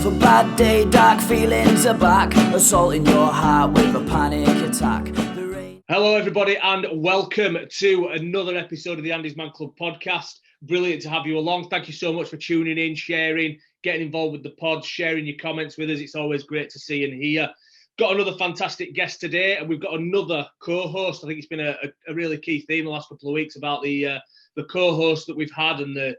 yourself a bad day, dark feelings are back, assaulting your heart with a panic attack. Hello everybody and welcome to another episode of the Andy's Man Club podcast. Brilliant to have you along. Thank you so much for tuning in, sharing, getting involved with the pod, sharing your comments with us. It's always great to see and hear. Got another fantastic guest today, and we've got another co-host. I think it's been a really key theme the last couple of weeks about the co-hosts that we've had and the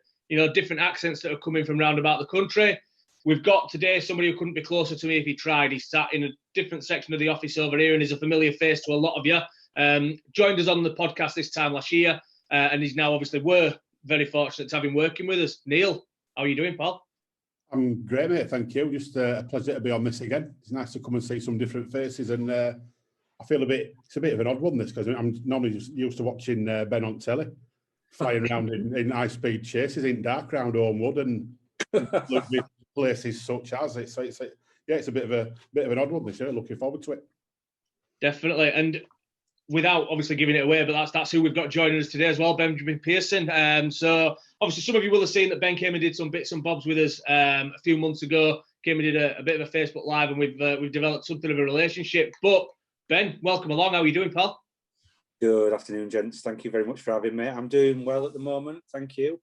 different accents that are coming from round about the country. We've got today somebody who couldn't be closer to me if he tried. He's sat in a different section of the office over here and is a familiar face to a lot of you. Joined us on the podcast this time last year, and he's now we're very fortunate to have him working with us. Neil, how are you doing, pal? I'm great, mate. Thank you. Just a pleasure to be on this again. It's nice to come and see some different faces, and I feel it's a bit of an odd one, this, because I'm normally just used to watching Ben on telly, flying around in high-speed chases in dark round Homewood and places such as it. So it's a bit of an odd one this year. Looking forward to it. Definitely, and without obviously giving it away, but that's who we've got joining us today as well, Ben Pearson. So obviously some of you will have seen that Ben came and did some bits and bobs with us a few months ago. Came and did a bit of a Facebook Live, and we've developed something of a relationship. But Ben, welcome along. How are you doing, pal? Good afternoon, gents. Thank you very much for having me. I'm doing well at the moment, thank you.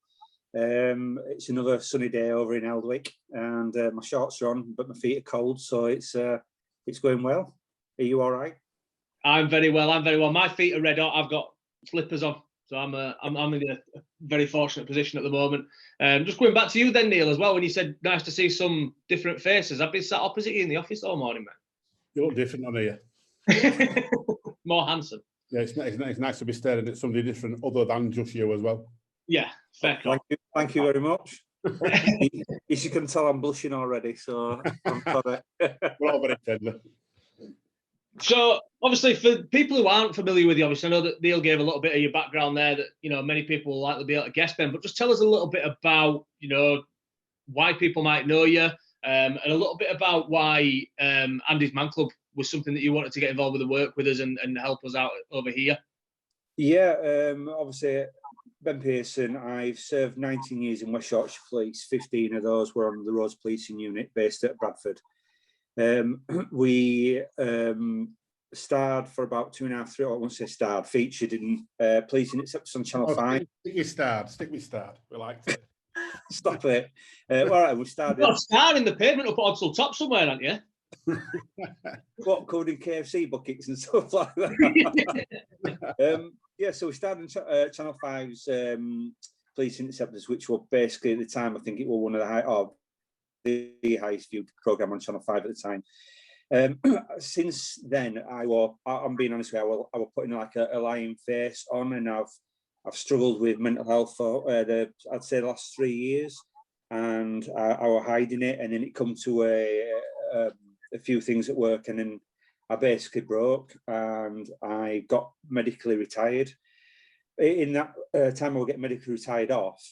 It's another sunny day over in Eldwick, and my shorts are on, but my feet are cold, so it's going well. Are you all right? I'm very well. My feet are red hot. I've got slippers on, so I'm in a very fortunate position at the moment. Just going back to you then, Neil, as well, when you said nice to see some different faces. I've been sat opposite you in the office all morning, man. You look different on here. More handsome. Yeah, it's nice to be staring at somebody different other than just you as well. Yeah, fair call. Thank you very much. As you can tell, I'm blushing already, so I'm sorry. We're all very tender. So, obviously, for people who aren't familiar with you, obviously, I know that Neil gave a little bit of your background there that, many people will likely be able to guess, Ben, but just tell us a little bit about, why people might know you, and a little bit about why Andy's Man Club was something that you wanted to get involved with and work with us and help us out over here. Yeah, obviously, Ben Pearson, I've served 19 years in West Yorkshire Police. 15 of those were on the Roads Policing Unit based at Bradford. We starred for about 2.5, 3, I won't say starred, featured in Police Interceptors on Channel 5. Stick with starred. We liked it. Stop it. All right, we started. You've got a star in the pavement up at Odsal Top somewhere, aren't you? What, covered in KFC buckets and stuff like that. So we started in Channel 5's Police Interceptors, which were basically at the time, I think it was one of the highest viewed programme on Channel 5 at the time. Since then, I'm being honest with you, I was putting like a lying face on, and I've struggled with mental health for I'd say the last 3 years, and I was hiding it, and then it come to a few things at work, and then I basically broke, and I got medically retired. In that time, I will get medically retired off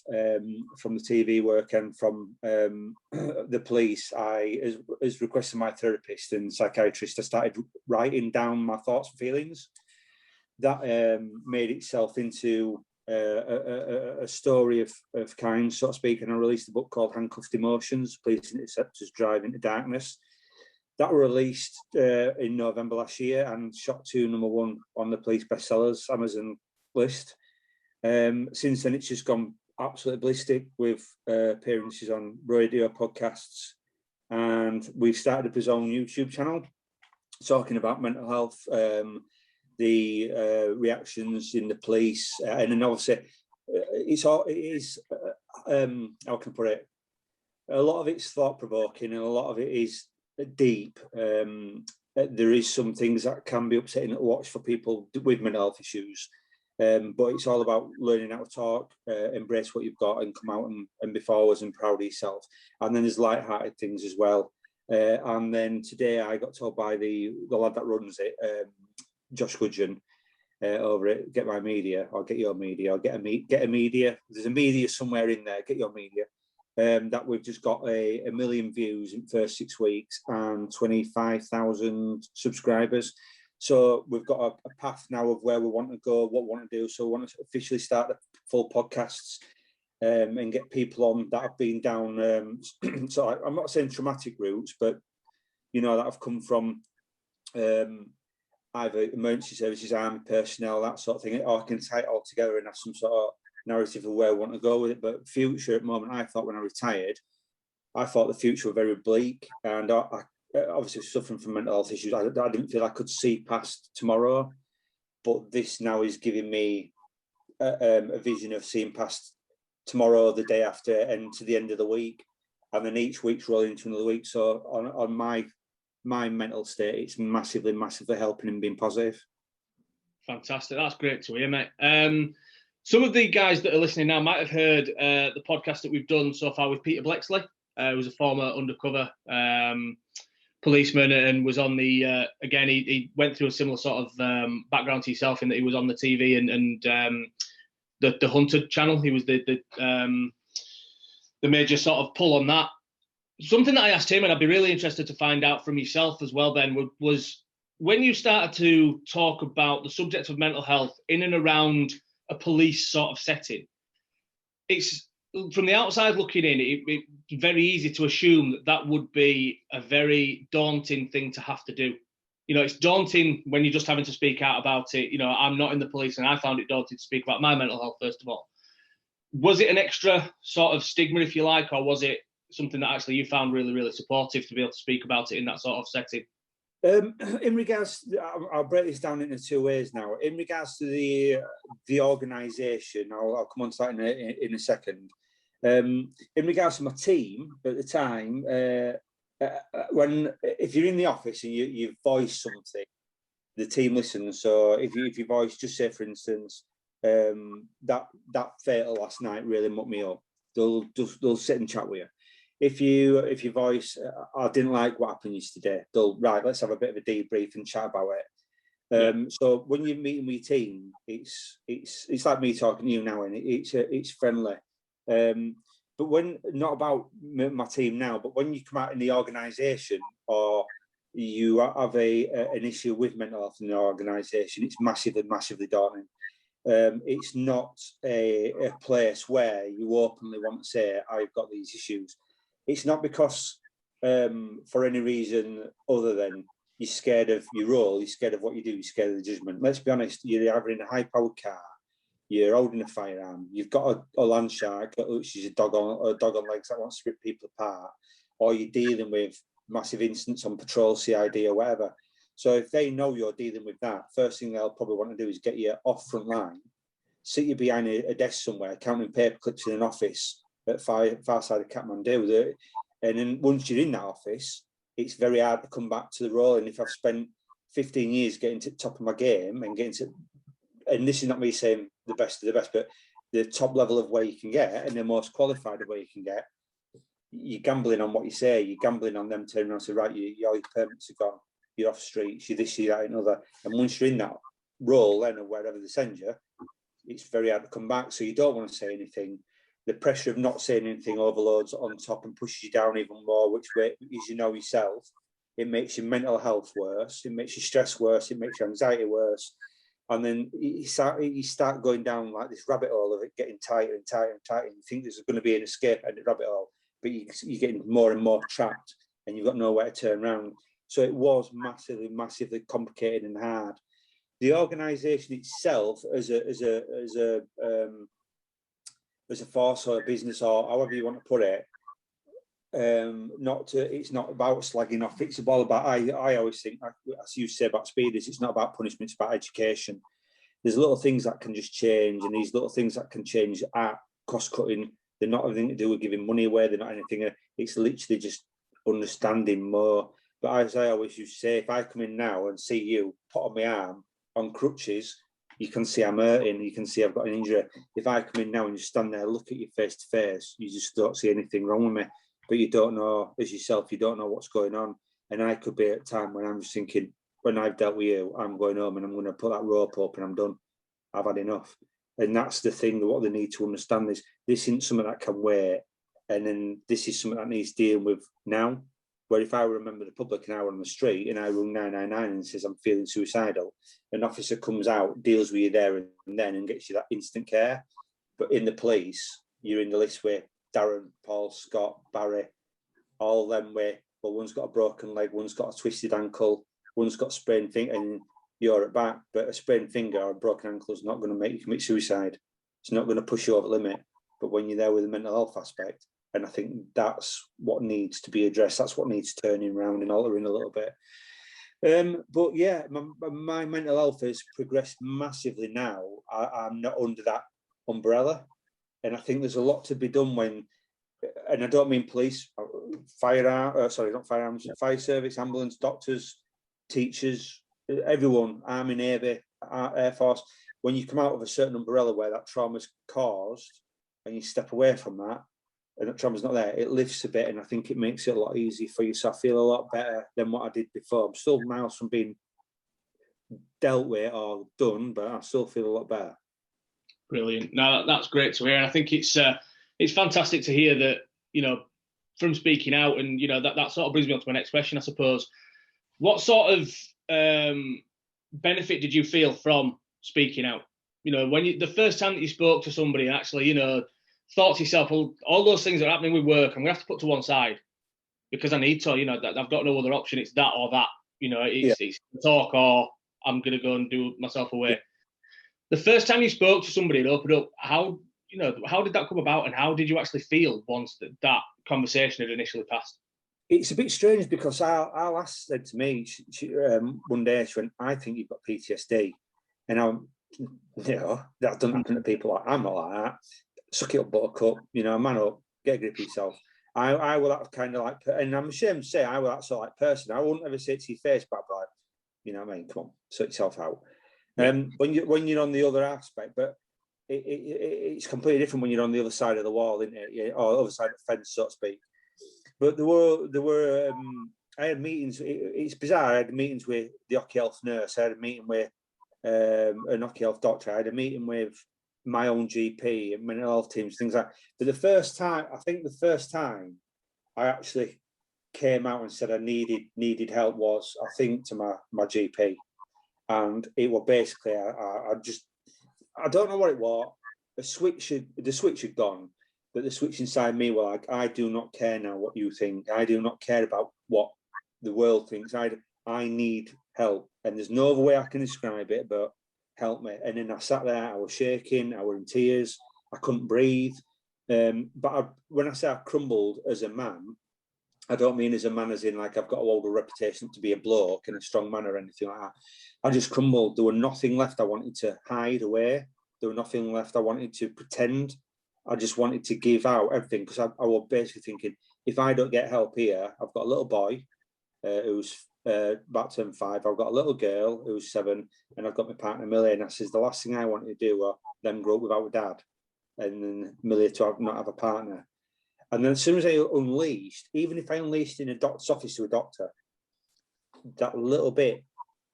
from the TV work and from the police. As requested my therapist and psychiatrist, I started writing down my thoughts and feelings. That made itself into a story of kind, so to speak, and I released a book called Handcuffed Emotions, Police Interceptors Drive into Darkness. That were released in November last year and shot to #1 on the police bestsellers Amazon list. Since then, it's just gone absolutely ballistic with appearances on radio, podcasts, and we've started up his own YouTube channel talking about mental health, the reactions in the police, and then obviously how can I put it? A lot of it's thought-provoking, and a lot of it is deep. There is some things that can be upsetting to watch for people with mental health issues, but it's all about learning how to talk, embrace what you've got, and come out and be forwards and proud of yourself. And then there's light-hearted things as well. And then today I got told by the lad that runs it, Josh Gudgeon, over at Get My Media, or Get Your Media, or Get a Media. There's a media somewhere in there, Get Your Media. That we've just got a million views in the first 6 weeks and 25,000 subscribers. So we've got a path now of where we want to go, what we want to do. So we want to officially start the full podcasts and get people on that have been down. So I'm not saying traumatic routes, but you know, that have come from either emergency services, army personnel, that sort of thing, or I can tie it all together and have some sort of narrative of where I want to go with it. But future at the moment, I thought when I retired, I thought the future was very bleak, and I obviously suffering from mental health issues. I didn't feel I could see past tomorrow, but this now is giving me a vision of seeing past tomorrow, the day after, and to the end of the week, and then each week's rolling into another week. So on my mental state, it's massively helping and being positive. Fantastic. That's great to hear, mate. Some of the guys that are listening now might have heard the podcast that we've done so far with Peter Blexley, who was a former undercover policeman and was on the, again, he went through a similar sort of background to yourself in that he was on the TV and the Hunted channel. He was the major sort of pull on that. Something that I asked him, and I'd be really interested to find out from yourself as well, Ben, was when you started to talk about the subject of mental health in and around a police sort of setting. It's from the outside looking in, it's very easy to assume that that would be a very daunting thing to have to do. You know, it's daunting when you're just having to speak out about it. You know, I'm not in the police and I found it daunting to speak about my mental health, first of all. Was it an extra sort of stigma, if you like, or was it something that actually you found really, really supportive to be able to speak about it in that sort of setting? In regards, I'll break this down into two ways now. In regards to the organisation, I'll come on to that in a second. In regards to my team at the time, if you're in the office and you voice something, the team listens. So if you voice, just say for instance, that fatal last night really mucked me up, they'll sit and chat with you. If you voice, I didn't like what happened yesterday, they'll, right, let's have a bit of a debrief and chat about it. So when you're meeting with your team, it's like me talking to you now, and it's friendly. But when, not about my team now, but when you come out in the organisation or you have an issue with mental health in the organisation, it's massively daunting. It's not a place where you openly want to say, I've got these issues. It's not because for any reason other than you're scared of your role, you're scared of what you do, you're scared of the judgment. Let's be honest, you're either in a high-powered car, you're holding a firearm, you've got a land shark, which is a dog on legs that wants to rip people apart, or you're dealing with massive incidents on patrol, CID or whatever. So if they know you're dealing with that, first thing they'll probably want to do is get you off front line, sit you behind a desk somewhere, counting paper clips in an office at far side of Kathmandu. And then once you're in that office, it's very hard to come back to the role. And if I've spent 15 years getting to the top of my game and getting to, and this is not me saying the best of the best, but the top level of where you can get and the most qualified of where you can get, you're gambling on what you say, you're gambling on them turning around and say, right, your permits are gone, you're off streets, you're this, you're that, another. And once you're in that role then, or wherever they send you, it's very hard to come back. So you don't want to say anything. The pressure of not saying anything overloads on top and pushes you down even more, which way, as you know yourself, it makes your mental health worse, it makes your stress worse, it makes your anxiety worse. And then you start going down like this rabbit hole of it getting tighter and tighter and tighter. And you think there's going to be an escape at the rabbit hole, but you're getting more and more trapped and you've got nowhere to turn around. So it was massively complicated and hard. The organisation itself, as a force or a business or however you want to put it, it's not about slagging off. It's all about, I always think, as you say about speeders, it's not about punishment, it's about education. There's little things that can just change, and these little things that can change are cost cutting. They're not anything to do with giving money away. They're not anything. It's literally just understanding more. But as I always used to say, if I come in now and see you put on my arm on crutches, you can see I'm hurting, you can see I've got an injury. If I come in now and you stand there, look at you face to face, you just don't see anything wrong with me. But you don't know, as yourself, you don't know what's going on. And I could be at a time when I'm just thinking, when I've dealt with you, I'm going home and I'm going to put that rope up and I'm done. I've had enough. And that's the thing, that what they need to understand is this isn't something that can wait. And then this is something that needs dealing with now. Where if I remember the public and I were on the street and I rung 999 and says I'm feeling suicidal, an officer comes out, deals with you there and then and gets you that instant care. But in the police, you're in the list with Darren, Paul, Scott, Barry, all them way. Well, one's got a broken leg, one's got a twisted ankle, one's got a sprained finger, and you're at back. But a sprained finger or a broken ankle is not going to make you commit suicide. It's not going to push you over the limit. But when you're there with the mental health aspect, and I think that's what needs to be addressed. That's what needs turning around and altering a little bit. But yeah, my mental health has progressed massively now. I'm not under that umbrella. And I think there's a lot to be done when, and I don't mean police, fire service, ambulance, doctors, teachers, everyone, Army, Navy, Air Force. When you come out of a certain umbrella where that trauma's caused and you step away from that, and that trauma's not there, it lifts a bit, and I think it makes it a lot easier for you. So I feel a lot better than what I did before. I'm still miles from being dealt with or done, but I still feel a lot better. Brilliant. No, that's great to hear. And I think it's fantastic to hear that, you know, from speaking out, and, you know, that sort of brings me on to my next question, I suppose. What sort of benefit did you feel from speaking out? You know, when the first time that you spoke to somebody and actually, you know, thought to yourself, well, all those things that are happening with work, I'm going to have to put to one side because I need to, you know, I've got no other option. It's that or that, you know, it's talk or I'm going to go and do myself away. Yeah. The first time you spoke to somebody and opened up, how did that come about, and how did you actually feel once that conversation had initially passed? It's a bit strange because our lass said to me one day, she went, I think you've got PTSD. And I'm, you know, that doesn't happen to people like, I'm not like that. Suck it up, buttercup, you know, man up, get a grip of yourself. I will that kind of like, and I'm ashamed to say I will that sort of like person. I wouldn't ever say it to your face, but like, you know what I mean? Come on, sort yourself out. When you're on the other aspect, but it's completely different when you're on the other side of the wall, isn't it? Yeah, or the other side of the fence, so to speak. But there were I had meetings. It's bizarre. I had meetings with the Hockey Health nurse. I had a meeting with an Hockey Health doctor. I had a meeting with my own GP and mental health teams, things like that. But the first time I actually came out and said I needed help was, I think, to my GP. And it was basically, I don't know what it was. The switch had gone, but the switch inside me was like, I do not care now what you think. I do not care about what the world thinks. I need help. And there's no other way I can describe it, but help me. And then I sat there, I was shaking, I was in tears, I couldn't breathe. But when I say I crumbled as a man, I don't mean as a man as in like I've got a older reputation to be a bloke and a strong man or anything like that. I just crumbled. There was nothing left I wanted to hide away. There was nothing left I wanted to pretend. I just wanted to give out everything because I was basically thinking, if I don't get help here, I've got a little boy who's about to turn 5. I've got a little girl who's 7, and I've got my partner Millie. And I says the last thing I wanted to do was them grow up without a dad, and then Millie to not have a partner. And then as soon as I unleashed, even if I unleashed in a doctor's office to a doctor, that little bit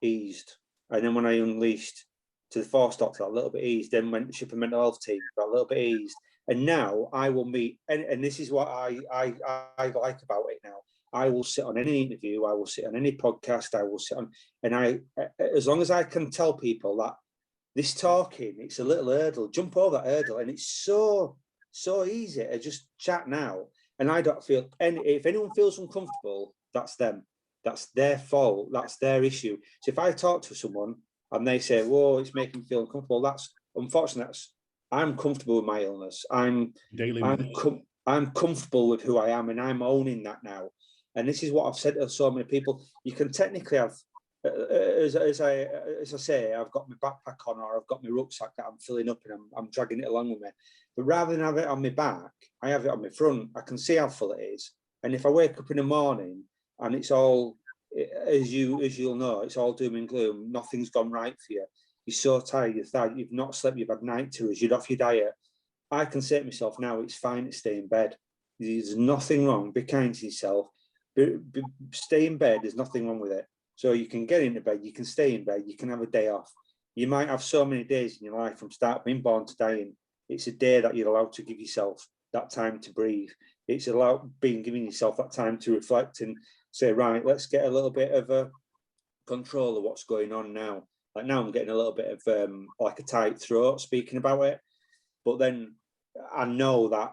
eased. And then when I unleashed to the force doctor, that little bit eased. Then went to ship a mental health team, that little bit eased. And now I will meet, and this is what I like about it now. I will sit on any interview, I will sit on any podcast, I will sit on, and as long as I can tell people that this talking, it's a little hurdle, jump over that hurdle, and it's so easy to just chat now. And I don't feel, if anyone feels uncomfortable, that's them. That's their fault. That's their issue. So if I talk to someone and they say, whoa, it's making me feel uncomfortable, unfortunately, I'm comfortable with my illness. I'm comfortable with who I am, and I'm owning that now. And this is what I've said to so many people. You can technically have, as I say, I've got my backpack on, or I've got my rucksack that I'm filling up and I'm dragging it along with me. But rather than have it on my back, I have it on my front. I can see how full it is. And if I wake up in the morning and it's all, as you'll know, it's all doom and gloom, nothing's gone right for you, you're so tired, you've not slept, you've had night terrors, you're off your diet, I can say to myself now, it's fine to stay in bed. There's nothing wrong. Be kind to yourself. Stay in bed. There's nothing wrong with it. So you can get into bed. You can stay in bed. You can have a day off. You might have so many days in your life from start being born to dying. It's a day that you're allowed to give yourself that time to breathe. It's giving yourself that time to reflect and say, right, let's get a little bit of a control of what's going on now. Like now I'm getting a little bit of like a tight throat speaking about it. But then I know that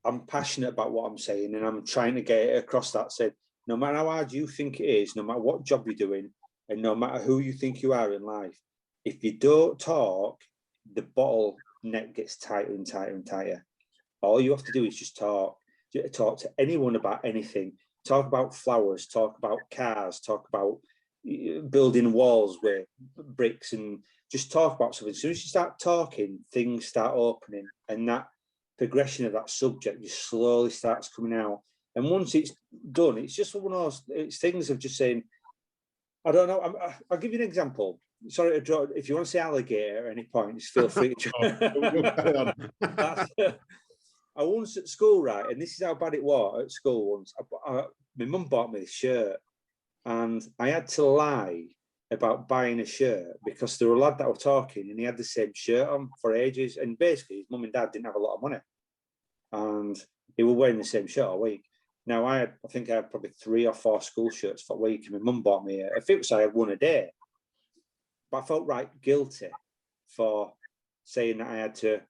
I'm passionate about what I'm saying, and I'm trying to get it across that said, no matter how hard you think it is, no matter what job you're doing, and no matter who you think you are in life, if you don't talk, the bottleneck gets tighter and tighter and tighter. All you have to do is just talk. Talk to anyone about anything. Talk about flowers, talk about cars, talk about building walls with bricks, and just talk about something. As soon as you start talking, things start opening, and that progression of that subject just slowly starts coming out. And once it's done, it's just one of those things of just saying, I don't know. I'll give you an example. Sorry to draw. If you want to say alligator at any point, just feel free to. I once at school, right, and this is how bad it was at school once. My mum bought me this shirt, and I had to lie about buying a shirt because there were a lad that were talking, and he had the same shirt on for ages. And basically, his mum and dad didn't have a lot of money, and they were wearing the same shirt all week. Now, I think I had probably 3 or 4 school shirts for a week, and my mum bought me a fix. I had one a day, but I felt right guilty for saying that I had to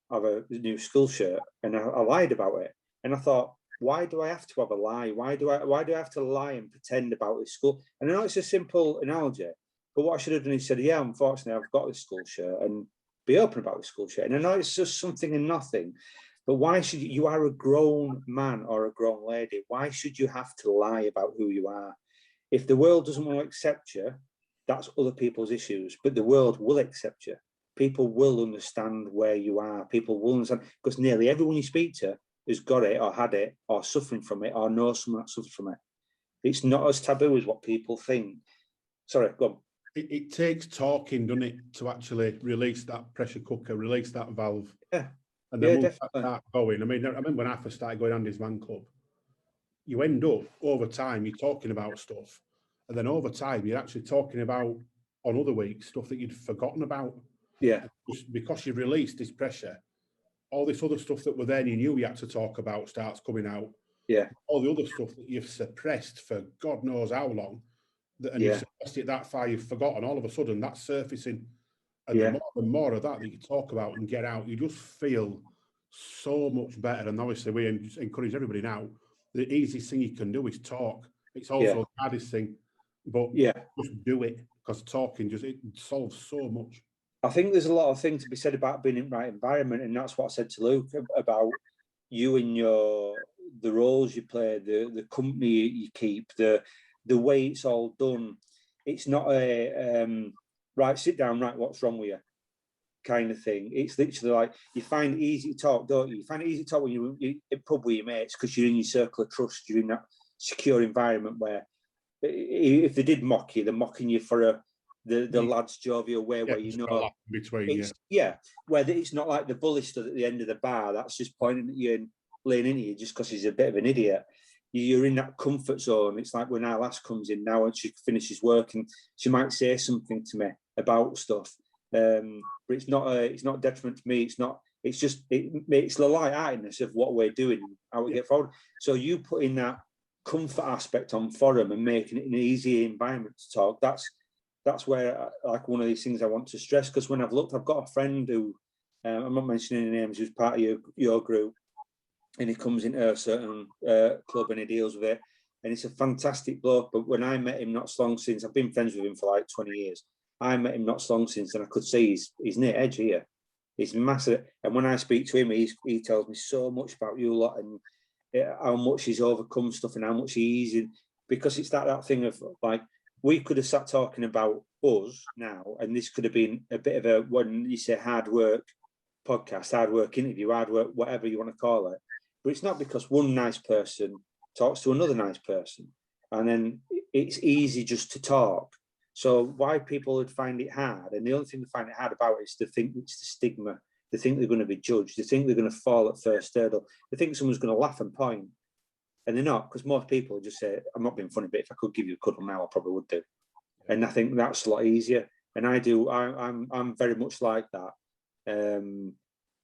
have a new school shirt, and I lied about it. And I thought, why do I have to have a lie? Why do I have to lie and pretend about this school? And I know it's a simple analogy, but what I should have done is said, yeah, unfortunately, I've got this school shirt, and be open about the school shirt. And I know it's just something and nothing, but why should you are a grown man or a grown lady? Why should you have to lie about who you are? If the world doesn't want to accept you, that's other people's issues, but the world will accept you. People will understand where you are. People will understand, because nearly everyone you speak to has got it or had it or suffering from it or knows someone that suffers from it. It's not as taboo as what people think. Sorry, go on. It takes talking, doesn't it, to actually release that pressure cooker, release that valve. Yeah. And then Yeah, start going. I remember when I first started going Andy's Man Club, you end up, over time, you're talking about stuff. And then over time, you're actually talking about, on other weeks, stuff that you'd forgotten about. Yeah. Because you've released this pressure, all this other stuff that were there and you knew you had to talk about starts coming out. Yeah. All the other stuff that you've suppressed for God knows how long, and you've suppressed it that far, you've forgotten, all of a sudden that's surfacing. And the more of that you talk about and get out, you just feel so much better. And obviously we encourage everybody now, the easiest thing you can do is talk. It's also the hardest thing, but just do it, because talking it solves so much. I think there's a lot of things to be said about being in the right environment, and that's what I said to Luke about you and the roles you play, the company you keep, the way it's all done. It's not a right, sit down, right, what's wrong with you kind of thing. It's literally like, you find it easy to talk, don't you? You find it easy to talk when you're in pub with your mates, because you're in your circle of trust, you're in that secure environment where if they did mock you, they're mocking you for the lad's jovial way, where you know between, where it's not like the bully stood at the end of the bar that's just pointing at you and laying into you just because he's a bit of an idiot. You're in that comfort zone. It's like when our lass comes in now and she finishes work, and she might say something to me about stuff, but it's not detriment to me. It's just the light-heartedness of what we're doing, how we get forward. So you put in that comfort aspect on forum and making it an easy environment to talk. That's where, like, one of these things I want to stress, because when I've looked, I've got a friend who, I'm not mentioning any names, who's part of your group, and he comes into a certain club and he deals with it, and it's a fantastic bloke. But when I met him not so long since, I've been friends with him for like 20 years, I met him not so long since, and I could see he's near edge here. He's massive, and when I speak to him, he tells me so much about you lot, and how much he's overcome stuff, and how much he's in, because it's that thing of, like, we could have sat talking about us now, and this could have been a bit of a, when you say hard work podcast, hard work interview, hard work, whatever you want to call it. But it's not, because one nice person talks to another nice person, and then it's easy just to talk. So why people would find it hard, and the only thing they find it hard about it is to think it's the stigma. They think they're going to be judged. They think they're going to fall at first hurdle. They think someone's going to laugh and point. And they're not, because most people just say, I'm not being funny, but if I could give you a cuddle now, I probably would do. And I think that's a lot easier. And I'm very much like that.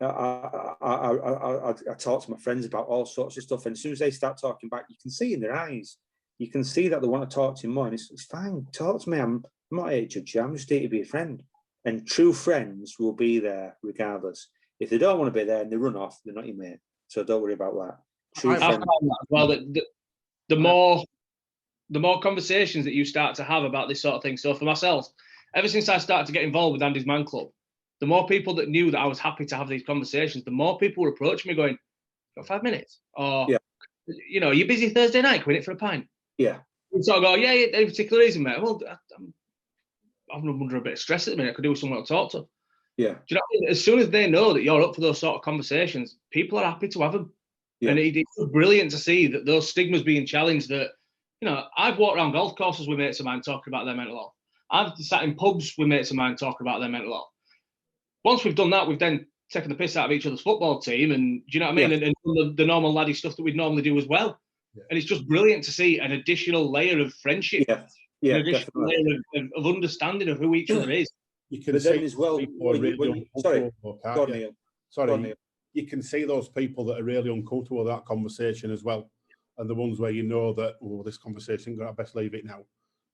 I talk to my friends about all sorts of stuff, and as soon as they start talking back, you can see in their eyes, you can see that they want to talk to you more, and it's fine, talk to me, I'm not here to judge you, I'm just here to be a friend. And true friends will be there regardless. If they don't want to be there and they run off, they're not your mate. So don't worry about that. True I found friend. that as well. That the more conversations that you start to have about this sort of thing. So for myself, ever since I started to get involved with Andy's Man Club, the more people that knew that I was happy to have these conversations, the more people were approaching me going, "Got 5 minutes?" Or, you know, "You're busy Thursday night, can we hit for a pint?" Yeah. And so I go, "Yeah, any particular reason, mate?" "Well, I'm under a bit of stress at the minute. I could do with someone to talk to." Yeah. Do you know what I mean? As soon as they know that you're up for those sort of conversations, people are happy to have them. Yeah. And it's brilliant to see that those stigmas being challenged. That, you know, I've walked around golf courses with mates of mine talking about their mental health. I've sat in pubs with mates of mine talking about their mental health. Once we've done that, we've then taken the piss out of each other's football team, and do you know what I mean? Yeah. And the normal laddie stuff that we'd normally do as well. Yeah. And it's just brilliant to see an additional layer of friendship, Yeah, an additional definitely. layer of understanding of who each other is. You can But see then as well, people are really sorry, uncomfortable, go on, can't you? Neil. Sorry, Go on, Neil. you can see those people that are really uncomfortable with that conversation as well, and the ones where you know that, oh, this conversation, I best leave it now.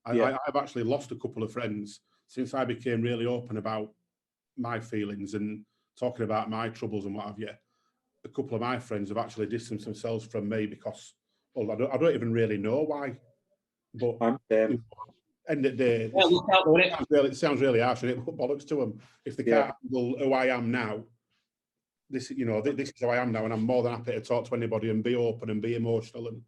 I've actually lost a couple of friends since I became really open about my feelings and talking about my troubles and what have you. A couple of my friends have actually distanced themselves from me because, well, I don't even really know why. But end of the day, it sounds really harsh, and it put bollocks to them. If they can't handle who I am now, this is how I am now, and I'm more than happy to talk to anybody and be open and be emotional, and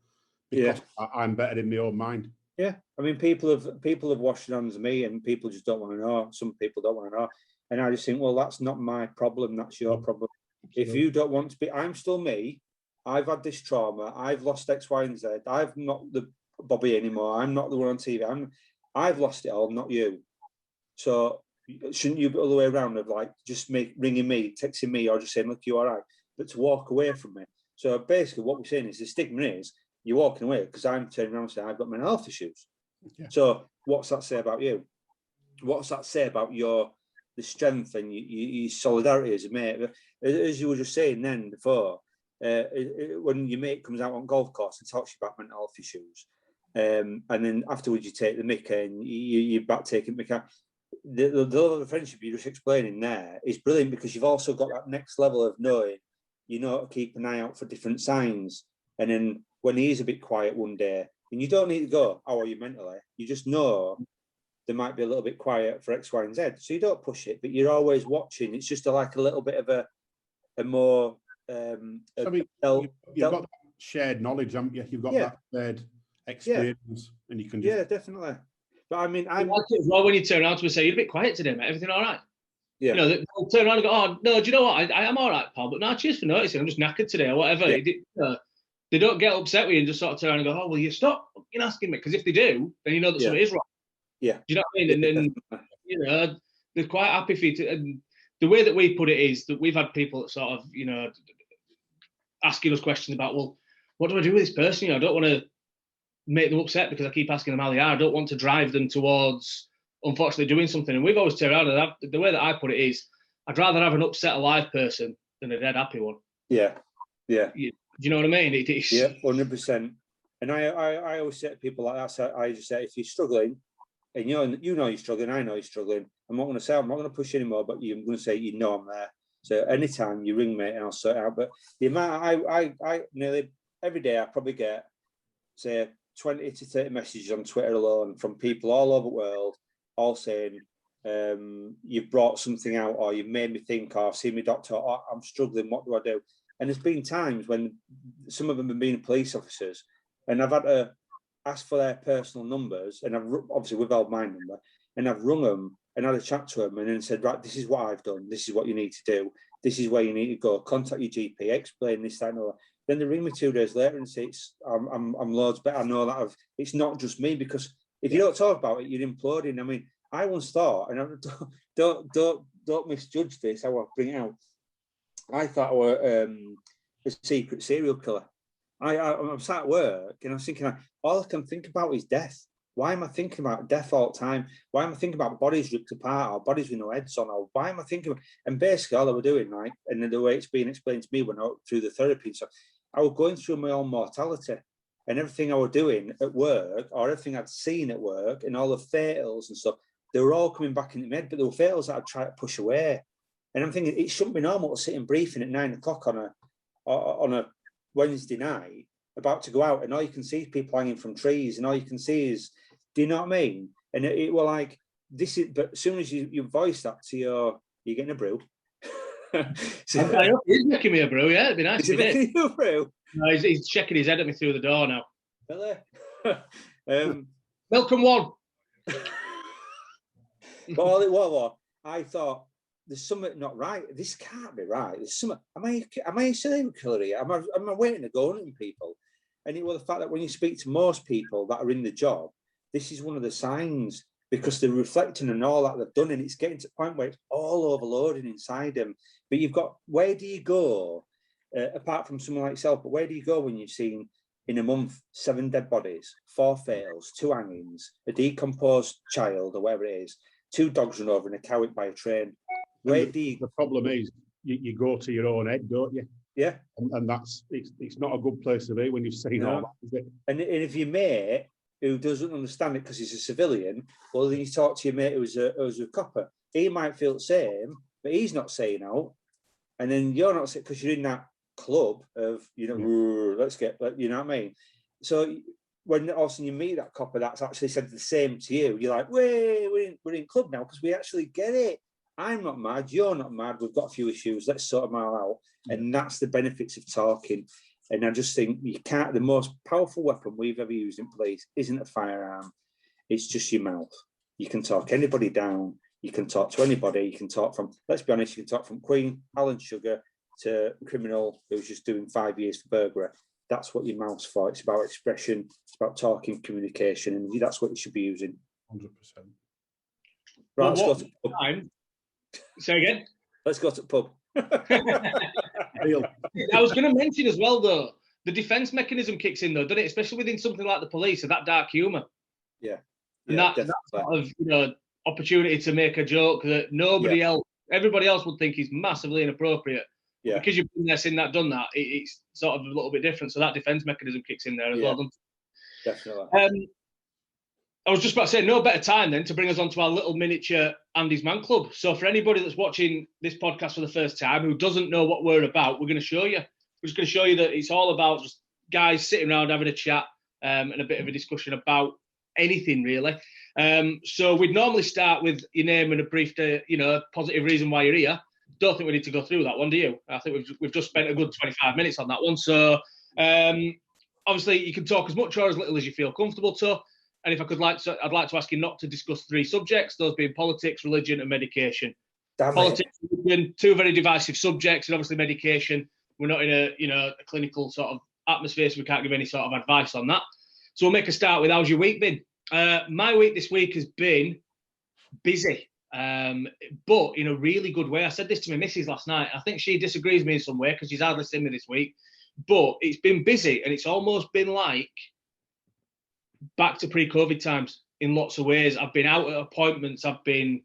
because I'm better in my own mind. Yeah, I mean, people have washed their hands of me, and people just don't want to know. Some people don't want to know, and I just think, well, that's not my problem. That's your problem. If you don't want to be, I'm still me. I've had this trauma. I've lost X, Y, and Z. I'm not the Bobby anymore. I'm not the one on TV. I've lost it all, not you. So shouldn't you be all the way around of like just ringing me, texting me, or just saying, "Look, you all right?" But to walk away from me. So basically, what we're saying is the stigma is you're walking away because I'm turning around and saying I've got mental health issues. Yeah. So what's that say about you? What's that say about the strength and your solidarity as a mate? As you were just saying then before, when your mate comes out on golf course and talks to you about mental health issues, and then afterwards you take the mick and you're back taking the mick. The friendship you're just explaining there is brilliant because you've also got that next level of knowing, you know, to keep an eye out for different signs. And then when he is a bit quiet one day, and you don't need to go, "How are you mentally?" You just know they might be a little bit quiet for X, Y, and Z. So you don't push it, but you're always watching. It's just like a little bit of a more. You've got that shared knowledge, haven't you? You've got that shared experience, and you can just definitely. But I mean, I like it as well when you turn around to me and say, "You're a bit quiet today, mate. Everything all right?" Yeah. You know, they'll turn around and go, "Oh no, do you know what? I am all right, pal. But no, cheers for noticing. I'm just knackered today, or whatever." Yeah. They don't get upset with you and just sort of turn around and go, "Oh, well, you stop fucking asking me." Because if they do, then you know that something is wrong. Yeah. Do you know what I mean? And then you know they're quite happy for you to. And the way that we put it is that we've had people that sort of, you know, asking us questions about, well, what do I do with this person? You know, I don't want to make them upset because I keep asking them how they are. I don't want to drive them towards, unfortunately, doing something. And we've always turned around, and the way that I put it is, I'd rather have an upset alive person than a dead happy one. Yeah, yeah. Do you know what I mean? Yeah, 100%. And I always say to people like that, so I just say, if you're struggling, and you know you're struggling, I know you're struggling, I'm not going to say, I'm not going to push you anymore, but I'm going to say, you know I'm there. So anytime you ring me and I'll sort it out. But the amount I nearly every day I probably get, say, 20 to 30 messages on Twitter alone from people all over the world, all saying, you've brought something out, or you've made me think, or I've seen my doctor, or I'm struggling, what do I do? And there's been times when some of them have been police officers, and I've had to ask for their personal numbers, and I've obviously withheld my number, and I've rung them and had a chat to them, and then said, right, this is what I've done, this is what you need to do, this is where you need to go, contact your GP, explain this, that, and all. Then they ring me 2 days later and say, I'm loads better. I know that it's not just me, because if you don't talk about it, you're imploding. I mean, I once thought, and I don't misjudge this, I want to bring it out. I thought I were a secret serial killer. I'm sat at work and I'm thinking, all I can think about is death. Why am I thinking about death all the time? Why am I thinking about bodies ripped apart, or bodies with no heads on? Or why am I thinking? And basically, all I was doing, right, and the way it's being explained to me when I went through the therapy, so I was going through my own mortality, and everything I was doing at work, or everything I'd seen at work, and all the fatals and stuff, they were all coming back into my head. But there were fatals that I'd try to push away. And I'm thinking it shouldn't be normal to sit in briefing at 9 o'clock on a Wednesday night, about to go out, and all you can see is people hanging from trees, and all you can see is, do you know what I mean? And it were like, this is, but as soon as you voice that to you're getting a brew. So, I hope he's making me a brew, yeah, it'd be nice. Is he making you a brew? No, he's shaking his head at me through the door now. Really? Welcome one. But all it was, I thought, there's something not right. This can't be right. There's something. Am I a serial killer here? Am I waiting to go on people? And it was the fact that when you speak to most people that are in the job, this is one of the signs, because they're reflecting on all that they've done, and it's getting to the point where it's all overloading inside them. But you've got, where do you go, apart from someone like yourself, but where do you go when you've seen in a month 7 dead bodies, 4 fails, 2 hangings, a decomposed child or whatever it is, 2 dogs run over and a cow hit by a train? Where do you... The problem is you go to your own head, don't you? Yeah. And that's, it's not a good place to be when you've seen all that, is it? And if your mate who doesn't understand it because he's a civilian, well, then you talk to your mate who's a copper. He might feel the same, but he's not saying out. And then you're not saying, because you're in that club of, let's get, you know what I mean? So when all of a sudden you meet that copper that's actually said the same to you, you're like, we're in club now because we actually get it. I'm not mad, you're not mad, we've got a few issues, let's sort them all out. And that's the benefits of talking. And I just think you can't, the most powerful weapon we've ever used in police isn't a firearm, it's just your mouth. You can talk anybody down, you can talk to anybody, you can talk from, let's be honest, you can talk from Queen, Alan Sugar, to a criminal who's just doing 5 years for burglary. That's what your mouth's for. It's about expression, it's about talking, communication, and that's what you should be using. 100%. Right, let's go to the pub. Say again? Let's go to the pub. I was going to mention as well, though, the defence mechanism kicks in, though, doesn't it? Especially within something like the police, of that dark humour. Yeah. And that sort of, opportunity to make a joke that nobody else, everybody else would think is massively inappropriate. Yeah. Because you've been there, seen that, done that, it's sort of a little bit different. So that defence mechanism kicks in there as well, doesn't it? Definitely. I was just about to say, no better time then to bring us on to our little miniature Andy's Man Club. So for anybody that's watching this podcast for the first time who doesn't know what we're about, we're going to show you. We're just going to show you that it's all about just guys sitting around having a chat and a bit of a discussion about anything, really. So we'd normally start with your name and a brief, positive reason why you're here. Don't think we need to go through that one, do you? I think we've just spent a good 25 minutes on that one. So obviously you can talk as much or as little as you feel comfortable to. And if I'd like to ask you not to discuss 3 subjects, those being politics, religion, and medication. Politics, religion, 2 very divisive subjects, and obviously medication. We're not in a clinical sort of atmosphere, so we can't give any sort of advice on that. So we'll make a start with how's your week been? My week this week has been busy, but in a really good way. I said this to my missus last night. I think she disagrees with me in some way because she's hardly seen me this week. But it's been busy, and it's almost been like back to pre-COVID times in lots of ways. I've been out at appointments. I've been,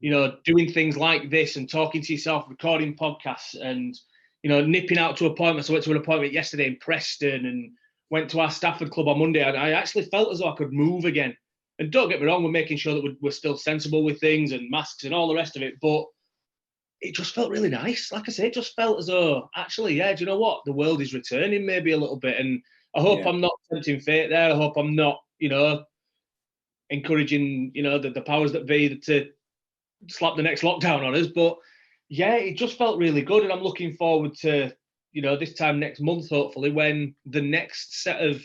doing things like this and talking to yourself, recording podcasts and, nipping out to appointments. I went to an appointment yesterday in Preston and went to our Stafford club on Monday. And I actually felt as though I could move again. And don't get me wrong, we're making sure that we're still sensible with things and masks and all the rest of it. But it just felt really nice. Like I say, it just felt as though, actually, do you know what? The world is returning maybe a little bit. And I hope I'm not tempting fate there. I hope I'm not, encouraging, the powers that be to slap the next lockdown on us. But yeah, it just felt really good. And I'm looking forward to, this time next month, hopefully, when the next set of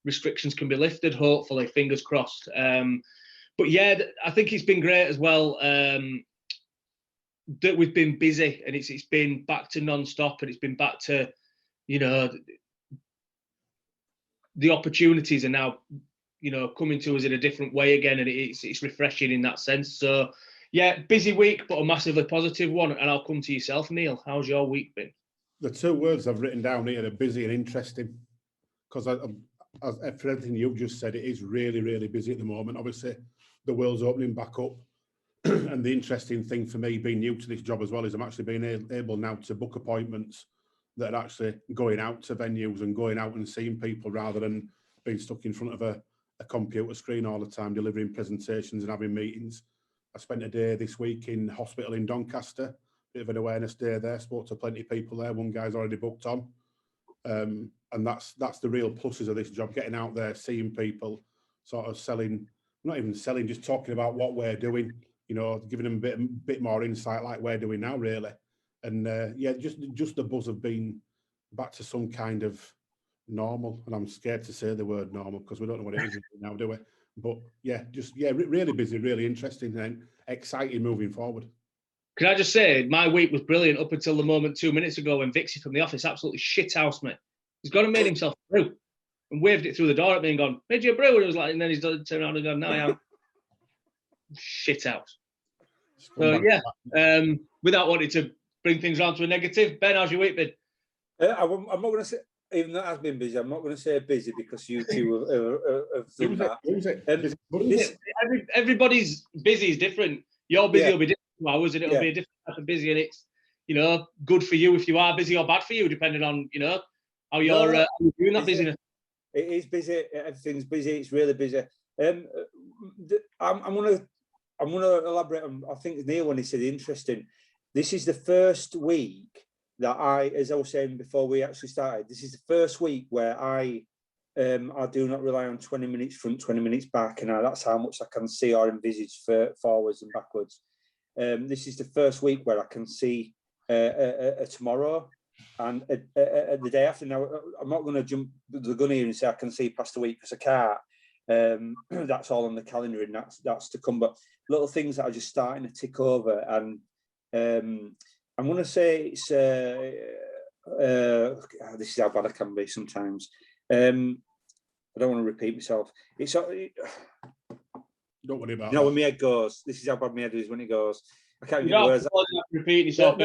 restrictions can be lifted, hopefully, fingers crossed. But yeah, I think it's been great as well that we've been busy and it's been back to non-stop and it's been back to, the opportunities are now, coming to us in a different way again, and it's refreshing in that sense. So, yeah, busy week, but a massively positive one. And I'll come to yourself, Neil. How's your week been? The 2 words I've written down here are busy and interesting, because for everything you've just said, it is really, really busy at the moment. Obviously, the world's opening back up. And the interesting thing for me, being new to this job as well, is I'm actually being able now to book appointments that are actually going out to venues and going out and seeing people rather than being stuck in front of a computer screen all the time, delivering presentations and having meetings. I spent a day this week in hospital in Doncaster bit of an awareness day there. Spoke to plenty of people there. One guy's already booked on. And that's the real pluses of this job, getting out there, seeing people, sort of selling, not even selling, just talking about what we're doing, you know, giving them a bit more insight like we're doing now, really. And yeah, just the buzz of being back to some kind of normal. And I'm scared to say the word normal because we don't know what it is now, do we? But yeah, really busy, really interesting and exciting moving forward. Can I just say, my week was brilliant up until the moment 2 minutes ago when Vixie from the office absolutely shithoused me. He's gone and made himself a brew and waved it through the door at me and gone, made you a brew? And I was like, and then he's turned around and gone, no, I am. Shithouse. So yeah, without wanting to bring things around to a negative, Ben, how's your week been? I'm not going to say, even though it has been busy, I'm not going to say busy because you two have done that. Everybody's busy is different. Your busy will be different to ours, and it'll be a different type of busy, and it's, you know, good for you if you are busy or bad for you, depending on, you know, how you're doing that busyness. It is busy. Everything's busy. It's really busy. I'm going to elaborate on, I think Neil, when he said interesting, this is the first week that as I was saying before we actually started, this is the first week where I do not rely on 20 minutes front, 20 minutes back, and that's how much I can see or envisage for forwards and backwards. This is the first week where I can see a tomorrow and the day after. Now, I'm not going to jump the gun here and say I can see past a week because I can't. That's all on the calendar and that's to come. But little things that are just starting to tick over, and I'm going to say it's this is how bad I can be sometimes. I don't want to repeat myself. It's don't worry about. You know, when my head goes, this is how bad my head is when it goes. I can't get words. Repeat yourself.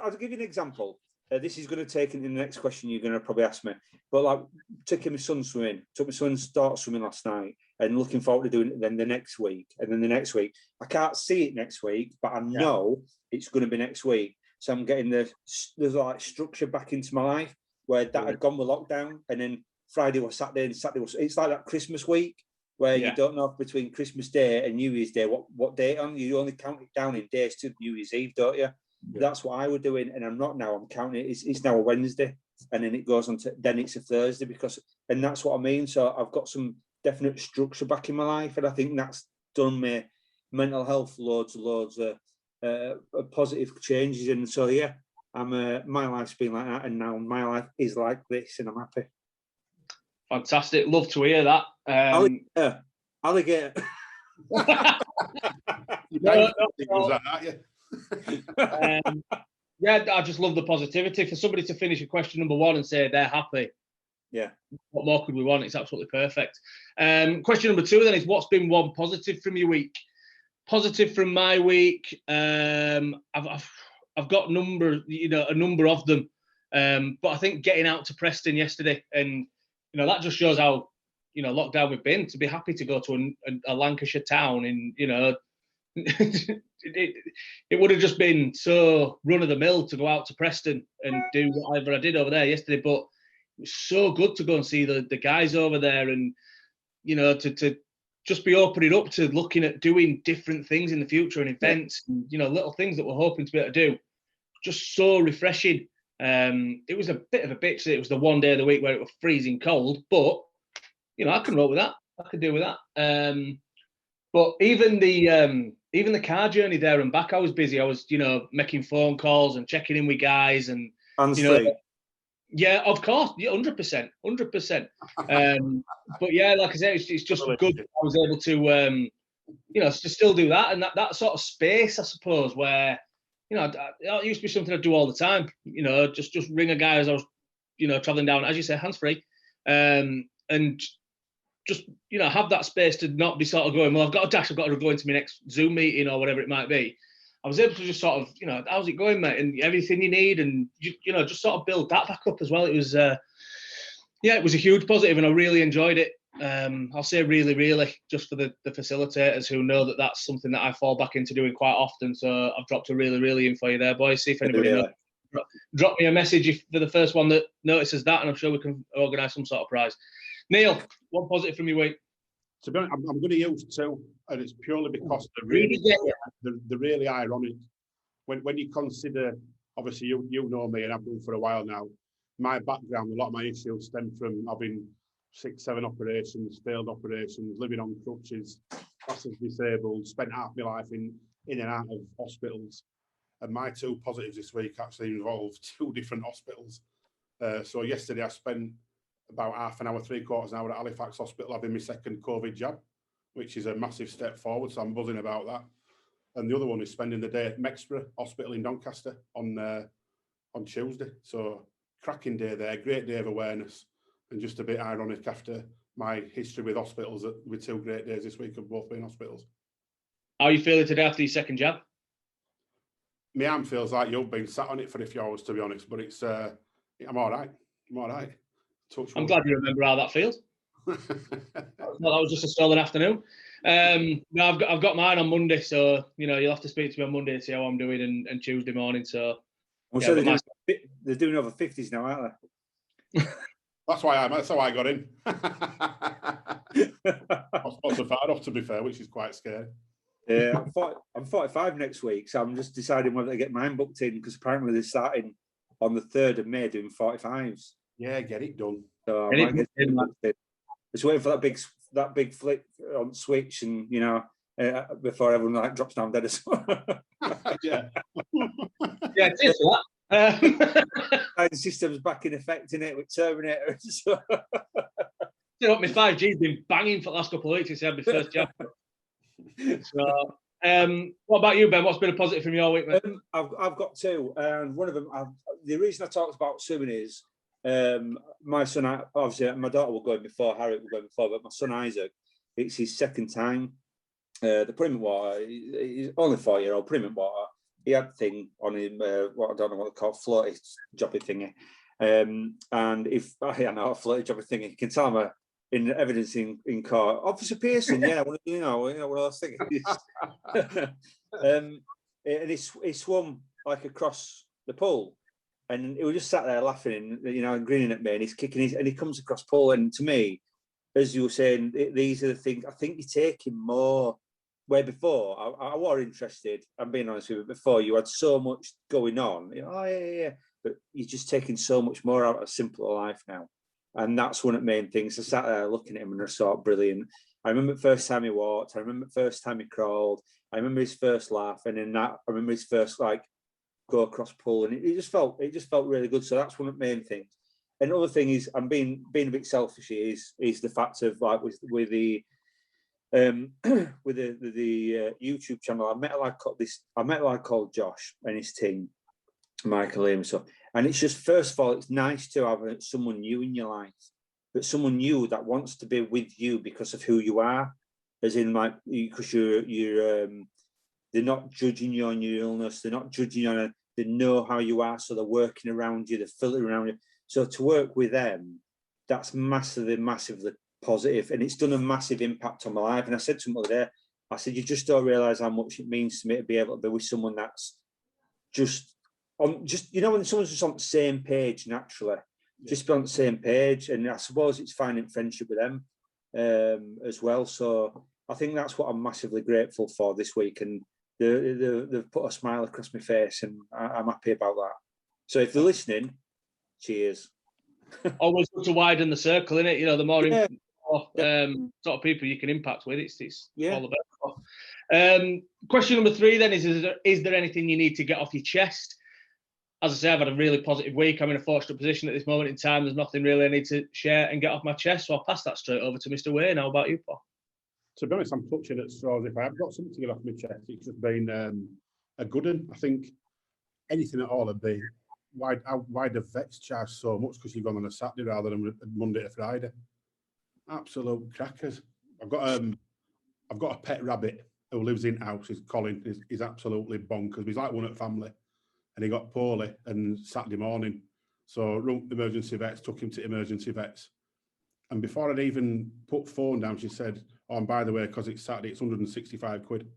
I'll give you an example. This is going to take into the next question you're going to probably ask me. But like taking my son swimming, took my son to start swimming last night, and looking forward to doing it then the next week, and then the next week. I can't see it next week, but I know it's going to be next week. So I'm getting there's like structure back into my life where that had gone with lockdown, and then Friday or Saturday, and Saturday was, it's like that Christmas week where you don't know between Christmas Day and New Year's Day what date on. You only count it down in days to New Year's Eve, don't you? Yeah. That's what I was doing, and I'm not now. I'm counting it. It's now a Wednesday, and then it goes on to then it's a Thursday and that's what I mean. So I've got some definite structure back in my life, and I think that's done my mental health loads of positive changes. And so yeah, my life's been like that, and now my life is like this, and I'm happy. Fantastic. Love to hear that. Alligator. Yeah, I just love the positivity. For somebody to finish a question number one and say they're happy, yeah, what more could we want? It's absolutely perfect. Question number two then is, what's been one positive from your week? Positive from my week, I've got a number of them, but I think getting out to Preston yesterday, and that just shows how lockdown we've been. To be happy to go to a Lancashire town in it would have just been so run of the mill to go out to Preston and do whatever I did over there yesterday, but it was so good to go and see the guys over there, and to just be opening up to looking at doing different things in the future and events, and, little things that we're hoping to be able to do. Just so refreshing. It was a bit of a bitch that it was the one day of the week where it was freezing cold, but I can roll with that. I can deal with that. But even the car journey there and back, I was busy. I was, making phone calls and checking in with guys, and yeah, of course, 100%. But yeah, like I said, it's just good. I was able to, to still do that, and that sort of space, I suppose, where, it used to be something I do all the time. Just ring a guy as I was, traveling down, as you say, hands free, and just have that space to not be sort of going, well, I've got a dash, I've got to go into my next Zoom meeting or whatever it might be. I was able to just sort of, how's it going, mate, and everything you need, and just sort of build that back up as well. It was it was a huge positive, and I really enjoyed it. I'll say really, just for the facilitators who know that that's something that I fall back into doing quite often. So I've dropped a really in for you there, boys. See if anybody knows. Drop me a message for the first one that notices that, and I'm sure we can organise some sort of prize. Neil, one positive from your week. To be honest, I'm going to use two, and it's purely because they're really ironic. When you consider, obviously you know me and I've done for a while now, my background, a lot of my issues stem from having 6, 7 operations, failed operations, living on crutches, massively disabled, spent half my life in and out of hospitals. And my 2 positives this week actually involved 2 different hospitals. So yesterday I spent about half an hour, 3/4 hour at Halifax Hospital having my second COVID jab, which is a massive step forward. So I'm buzzing about that. And the other one is spending the day at Mexborough Hospital in Doncaster on Tuesday. So cracking day there, great day of awareness, and just a bit ironic after my history with hospitals with 2 great days this week of both being hospitals. How are you feeling today after your second jab? My arm feels like you've been sat on it for a few hours, to be honest, but it's I'm all right. I'm all right. I'm glad you remember how that feels. Well, that was just a stolen afternoon. No, I've got mine on Monday, so you'll have to speak to me on Monday and see how I'm doing, and Tuesday morning. So I'm sure they're doing over 50s now, aren't they? That's how I got in. I was supposed to fire off, to be fair, which is quite scary. Yeah, I'm 45 next week, so I'm just deciding whether to get mine booked in, because apparently they're starting on the 3rd of May doing 45s. Yeah, get it done. So I might get it booked in. Just waiting for that big flip on switch, and before everyone drops down dead as well. Yeah. Yeah, cheers for that. The system's back in effect in it with Terminator. So. My 5G's been banging for the last couple of weeks since I had my first job. So, what about you, Ben? What's been a positive from your week, mate? I've got 2, and one of them, the reason I talked about swimming is my son, obviously my daughter will go in before, Harriet will go in before, but my son Isaac, it's his second time. The put him in water, he's only 4-year-old, put him in water. He had thing on him, what I don't know what they call floaty jobbing thingy. And if I know a floaty jobbing thingy, you can tell him in evidence in court, Officer Pearson, yeah, one of those things. And he swum like across the pool, and he was just sat there laughing, and grinning at me, and he's kicking and he comes across pool, and to me, as you were saying, these are the things I think you're taking more. Where before I was interested, I'm being honest with you, before you had so much going on, but you're just taking so much more out of a simpler life now. And that's one of the main things. I sat there looking at him and I thought, brilliant. I remember the first time he walked, I remember the first time he crawled, I remember his first laugh, and in that I remember his first go across pool, and it just felt really good. So that's one of the main things. And the other thing is, I'm being a bit selfish, is the fact of with the YouTube channel, I met a lad called Josh and his team, Michael and stuff. And it's just, first of all, it's nice to have someone new in your life, but someone new that wants to be with you because of who you are, as in because they're not judging you on your illness, they're not judging you on they know how you are, so they're working around you, they're filtering around you. So to work with them, that's massively positive, and it's done a massive impact on my life. And I said to him the other day, I said, you just don't realise how much it means to me to be able to be with someone that's just when someone's just on the same page naturally, just be on the same page. And I suppose it's finding friendship with them as well. So I think that's what I'm massively grateful for this week, and they've put a smile across my face, and I'm happy about that. So if they're listening, cheers. Always good to widen the circle, innit? The more sort of people you can impact with, it's all the better. Question number 3 then is there anything you need to get off your chest? As I say, I've had a really positive week. I'm in a fortunate position at this moment in time. There's nothing really I need to share and get off my chest, so I'll pass that straight over to Mr. Waine. How about you, Paul? To be honest, I'm clutching at straws. If I have got something to get off my chest, it's just been a good one. I think anything at all would be why do vets charge so much because you've gone on a Saturday rather than Monday to Friday. Absolute crackers. I've got a pet rabbit who lives in house. He's Colin. He's absolutely bonkers. He's like one at family, and he got poorly and Saturday morning. So rung emergency vets, took him to emergency vets, and before I'd even put phone down, she said, "Oh, and by the way, because it's Saturday, it's 165 quid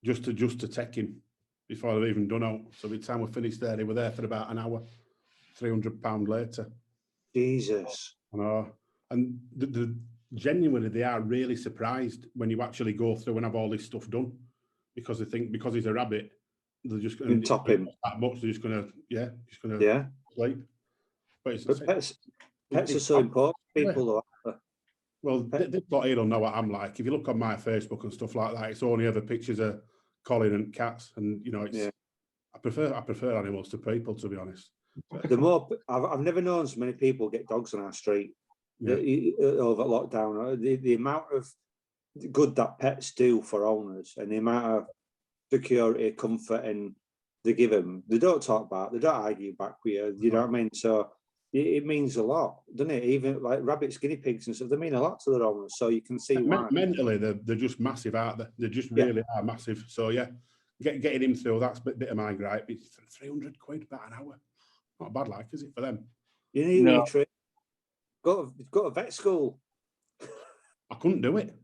just to take him." Before they've even done out. So by the time we finished there, they were there for about an hour, £300 later. Jesus. I know. And the genuinely, they are really surprised when you actually go through and have all this stuff done, because they think because he's a rabbit, they're just going to top him that much. They're just going to sleep. But pets are so important. People though. Well, this lot here will know what I'm like. If you look on my Facebook and stuff like that, it's only ever pictures of Colin and cats, and it's. I prefer animals to people, to be honest. The more I've never known so many people get dogs on our street over lockdown. The amount of good that pets do for owners, and the amount of security, comfort, and they give them. They don't talk back. They don't argue back with you. You know what I mean? So it means a lot, doesn't it? Even like rabbits, guinea pigs, and stuff. They mean a lot to their owners. So you can see why. Mentally, they're just massive, aren't they? They just really are massive. So getting him through, that's a bit of my gripe. It's £300 about an hour. Not bad, like, is it, for them? You need to treat. Go to vet school. I couldn't do it.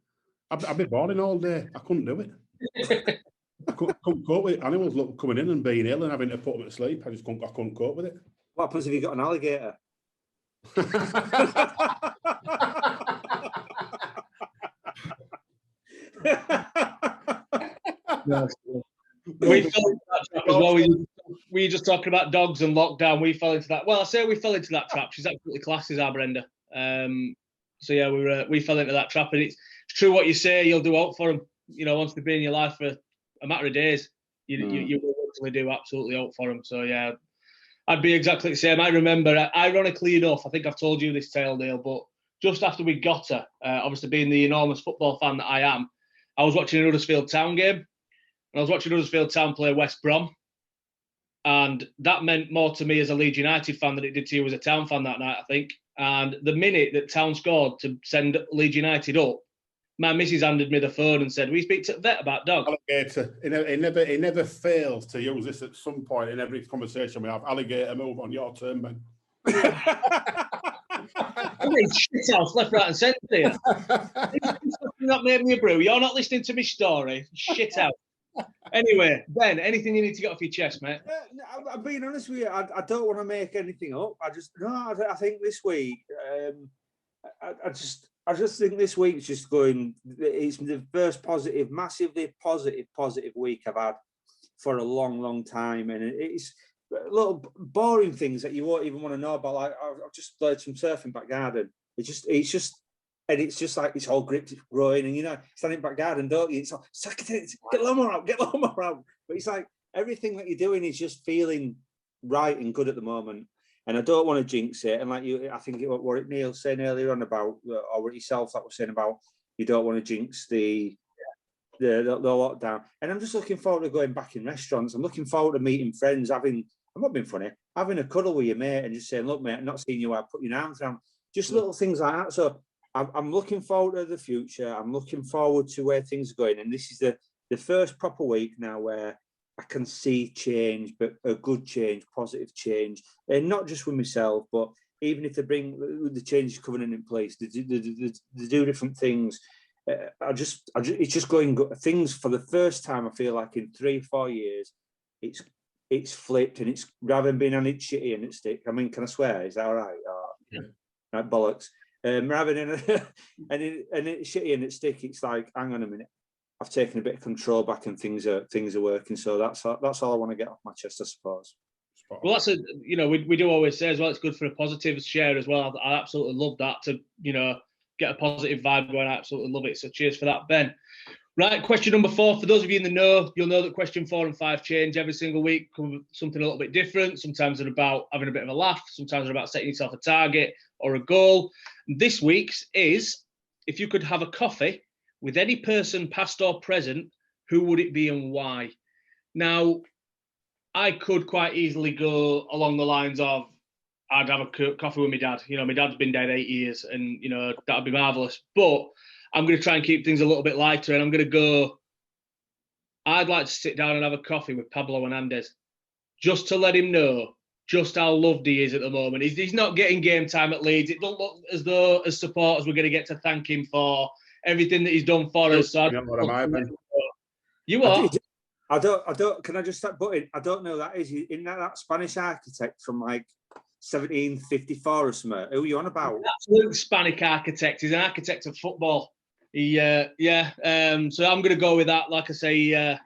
I'd be boring all day. I couldn't do it. I couldn't cope with it. Animals coming in and being ill and having to put them to sleep. I couldn't cope with it. What happens if you got an alligator? We fell into that trap as well. We were just talking about dogs and lockdown. We fell into that. Well, I say we fell into that trap. She's absolutely class, is our Brenda. So yeah, we fell into that trap, and it's true what you say. You'll do out for them. Once they've been in your life for a matter of days, you will actually do absolutely out for them. So yeah, I'd be exactly the same. I remember, ironically enough, I think I've told you this tale, Neil, but just after we got her, obviously being the enormous football fan that I am, I was watching a Huddersfield Town game, and I was watching Huddersfield Town play West Brom, and that meant more to me as a Leeds United fan than it did to you as a Town fan that night, I think. And the minute that Town scored to send Leeds United up, my missus handed me the phone and said, "We speak to the vet about dogs." Alligator. He never fails to use this at some point in every conversation we have. Alligator, move on your turn, man. I mean, shit house, left, right, and centre here. That made me a brew. You're not listening to my story. Shit out. Anyway, Ben, anything you need to get off your chest, mate? I'm being honest with you. I don't want to make anything up. I think this week, I just think this week's just going. It's the first massively positive week I've had for a long time, and it's little boring things that you won't even want to know about. Like I've just played some surf in back garden. It's just like it's all gripped, it's growing, and standing back garden, don't you? It's like, get lawnmower out. But it's like everything that you're doing is just feeling right and good at the moment. And I don't want to jinx it. And like you, I think what Neil was saying earlier on about, or what yourself that was saying about, you don't want to jinx the lockdown. And I'm just looking forward to going back in restaurants. I'm looking forward to meeting friends, I'm not being funny, having a cuddle with your mate and just saying, "Look, mate, I'm not seeing you. I'll put your arms around." Just little things like that. So I'm looking forward to the future. I'm looking forward to where things are going. And this is the first proper week now where I can see change, but a good change, positive change, and not just with myself, but even if they bring the changes coming in place, they do different things. It's just going good. Things for the first time. I feel like in 3-4 years, it's flipped, and it's rather than being on it shitty and it stick. I mean, can I swear? Is that all right? Yeah. Right, bollocks. Rather than and it's shitty and it stick, it's like, hang on a minute. I've taken a bit of control back, and things are working. So that's all I want to get off my chest, I suppose. Well, that's we do always say as well. It's good for a positive share as well. I absolutely love that to get a positive vibe going. I absolutely love it. So cheers for that, Ben. Right, question number 4. For those of you in the know, you'll know that question 4 and 5 change every single week. Something a little bit different. Sometimes they're about having a bit of a laugh. Sometimes they're about setting yourself a target or a goal. This week's is, if you could have a coffee with any person, past or present, who would it be and why? Now, I could quite easily go along the lines of, I'd have a coffee with my dad. My dad's been dead 8 years, and, that'd be marvellous. But I'm going to try and keep things a little bit lighter, and I'm going to go, I'd like to sit down and have a coffee with Pablo Hernandez, just to let him know just how loved he is at the moment. He's not getting game time at Leeds. It don't look as though, as supporters, we're going to get to thank him for everything that he's done for us. So you are? I don't. Can I just start butting? I don't know that is. Isn't that Spanish architect from like 1754 or something. Who are you on about? Absolute Hispanic architect. He's an architect of football. So I'm going to go with that. Like I say,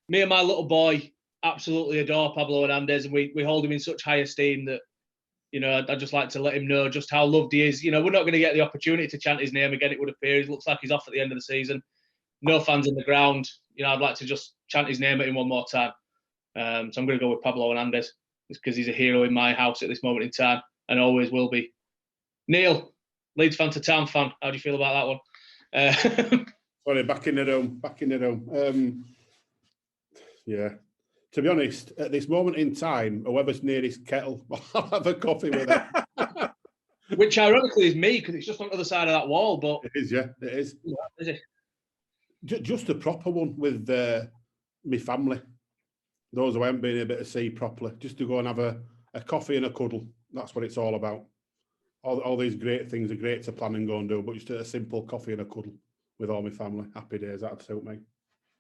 me and my little boy absolutely adore Pablo Hernandez, and we hold him in such high esteem that, you know, I'd just like to let him know just how loved he is. You know, we're not going to get the opportunity to chant his name again, it would appear. It looks like he's off at the end of the season. No fans in the ground. You know, I'd like to just chant his name at him one more time. So I'm going to go with Pablo Hernandez. It's because he's a hero in my house at this moment in time and always will be. Neil, Leeds fan to Town fan. How do you feel about that one? Sorry, back in the room. Yeah. To be honest, at this moment in time, whoever's nearest kettle, I'll have a coffee with them. Which ironically is me, because it's just on the other side of that wall. But it is, yeah, it is. Is it? Just a proper one with my family. Those who haven't been able to see properly, just to go and have a coffee and a cuddle. That's what it's all about. All these great things are great to plan and go and do, but just a simple coffee and a cuddle with all my family. Happy days, that'd suit me.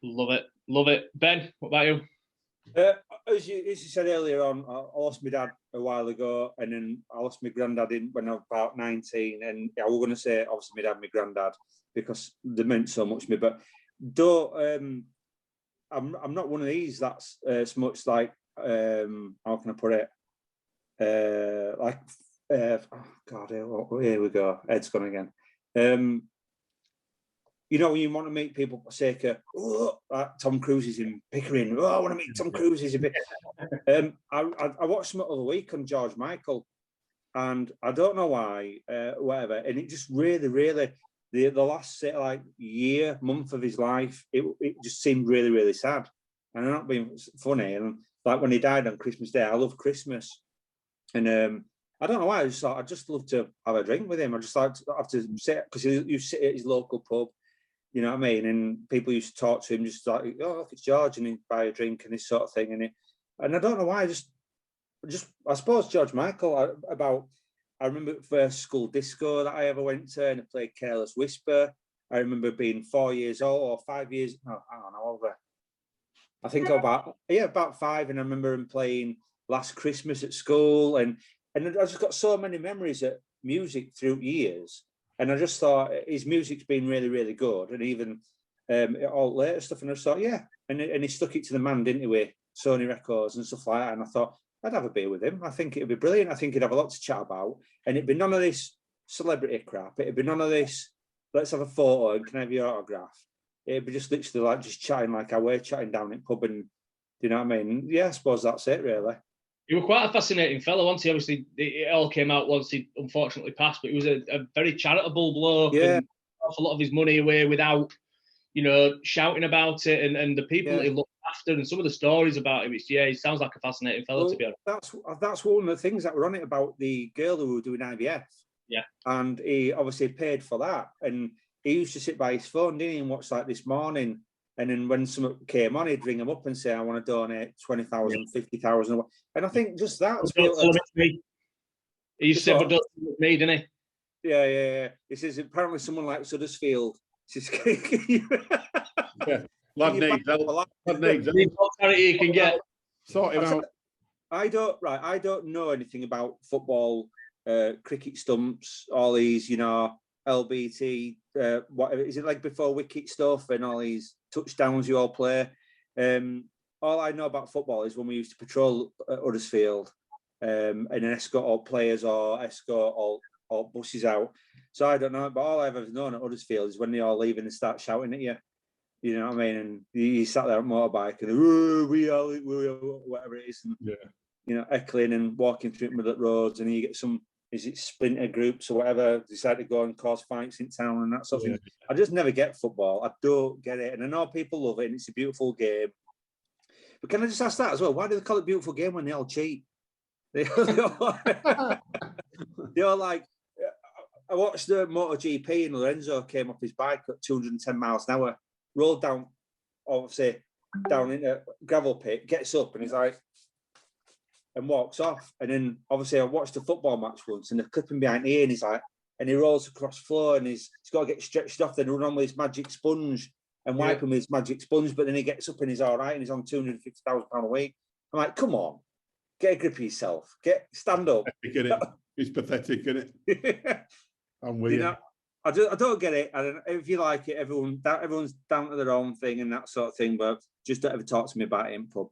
Love it, love it. Ben, what about you? As you said earlier on, I lost my dad a while ago, and then I lost my granddad when I was about 19. And I was going to say, obviously, my dad, my granddad, because they meant so much to me. But I'm not one of these that's as much like how can I put it? Oh God, here we go. Ed's gone again. You know, when you want to meet people for sake of, like Tom Cruise is in Pickering. I want to meet Tom Cruise. He's a bit. I watched some other week on George Michael, and I don't know why, whatever. And it just really, the last month of his life, it just seemed really sad. And I'm not being funny. And like when he died on Christmas Day, I love Christmas, and I don't know why. I just thought I'd just love to have a drink with him. I just like to have to sit, because you sit at his local pub. You know what I mean? And people used to talk to him just like, oh, look, it's George, and he'd buy a drink and this sort of thing. And I don't know why, I suppose George Michael, I remember the first school disco that I ever went to, and I played Careless Whisper. I remember being 4 years old or 5 years, no, I don't know, over. I think about 5, and I remember him playing Last Christmas at school. And I just got so many memories of music through years. And I just thought his music's been really good, and even all later stuff. And I just thought, yeah, and he stuck it to the man, didn't he, with Sony Records and stuff like that. And I thought I'd have a beer with him. I think it'd be brilliant. I think he'd have a lot to chat about, and it'd be none of this celebrity crap. It'd be none of this. Let's have a photo and can I have your autograph? It'd be just literally like just chatting like I were chatting down at pub, and you know what I mean? Yeah, I suppose that's it, really. He was quite a fascinating fellow, wasn't he? Obviously, it all came out once he unfortunately passed, but he was a very charitable bloke. Yeah. And a lot of his money away without, you know, shouting about it, and the people that he looked after, and some of the stories about him. He sounds like a fascinating fellow, to be honest. That's one of the things that were on it about the girl who was doing IVF. Yeah. And he obviously paid for that. And he used to sit by his phone, didn't he, and watch like This Morning. And then when someone came on, he'd ring him up and say, I want to donate 20,000, 50,000. And I think just that. He said, but don't tell me, didn't he? Yeah. He says, apparently someone like Suddersfield. Lad needs help. Charity you can get. Sort him out. I don't know anything about football, cricket stumps, all these, you know, LBT, whatever. Is it like before wicket stuff and all these touchdowns you all play? All I know about football is when we used to patrol Huddersfield and then escort all players or escort all buses out. So I don't know, but all I've ever known at Huddersfield is when they all leave and they start shouting at you. You know what I mean? And you sat there on a motorbike and we are whatever it is, and you know, heckling and walking through middle roads, and you get some. Is it splinter groups or whatever, decide to go and cause fights in town and that sort of thing. I just never get football. I don't get it. And I know people love it and it's a beautiful game. But can I just ask that as well? Why do they call it a beautiful game when they all cheat? They all like, I watched the MotoGP and Lorenzo came off his bike at 210 miles an hour, rolled down, obviously, down in a gravel pit, gets up and he's like, and walks off. And then obviously I watched a football match once and they're clipping behind here and he's like, and he rolls across the floor and he's got to get stretched off, then run on with his magic sponge and wipe him with his magic sponge, but then he gets up and he's all right and he's on £250,000 a week. I'm like, come on, a grip of yourself. Stand up. It's pathetic, isn't it? I'm with you. I don't get it. I don't. If you like it, everyone's down to their own thing and that sort of thing. But just don't ever talk to me about it in pub.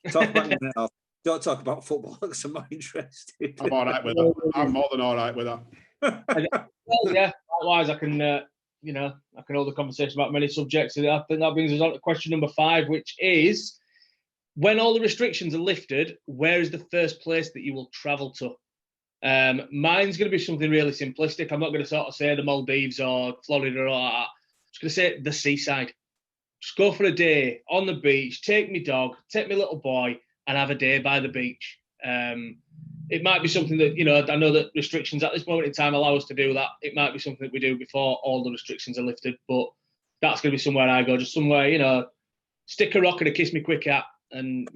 Talk about anything else. Don't talk about football because I'm not interested. I'm all right with that. I'm more than all right with that. Well, yeah. Otherwise, I can hold a conversation about many subjects. And I think that brings us on to question number 5, which is: when all the restrictions are lifted, where is the first place that you will travel to? Mine's going to be something really simplistic. I'm not going to sort of say the Maldives or Florida or all that. I'm just going to say the seaside. Just go for a day on the beach, take me dog, take me little boy, and have a day by the beach. It might be something that, I know that restrictions at this moment in time allow us to do that. It might be something that we do before all the restrictions are lifted, but that's going to be somewhere I go, just somewhere, stick a rock and a kiss me quick at, and,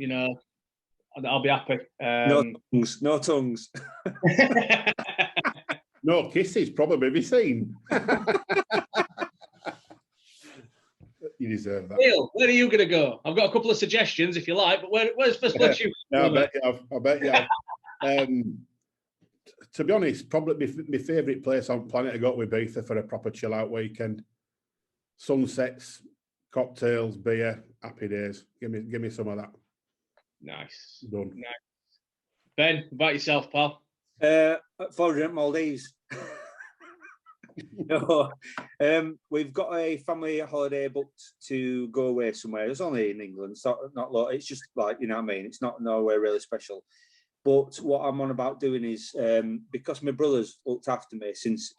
I'll be happy. No tongues. No kisses, probably be seen. You deserve that. Neil, where are you going to go? I've got a couple of suggestions if you like, but where's first place you? No, I bet you have. To be honest, probably my favourite place on planet to go to Ibiza for a proper chill out weekend. Sunsets, cocktails, beer, happy days. Give me some of that. Nice. Done. Nice. Ben, about yourself, pal. Florida and Maldives. No, we've got a family holiday booked to go away somewhere. It's only in England, so not lot. It's just like, you know what I mean. It's not nowhere really special. But what I'm on about doing is because my brother's looked after me since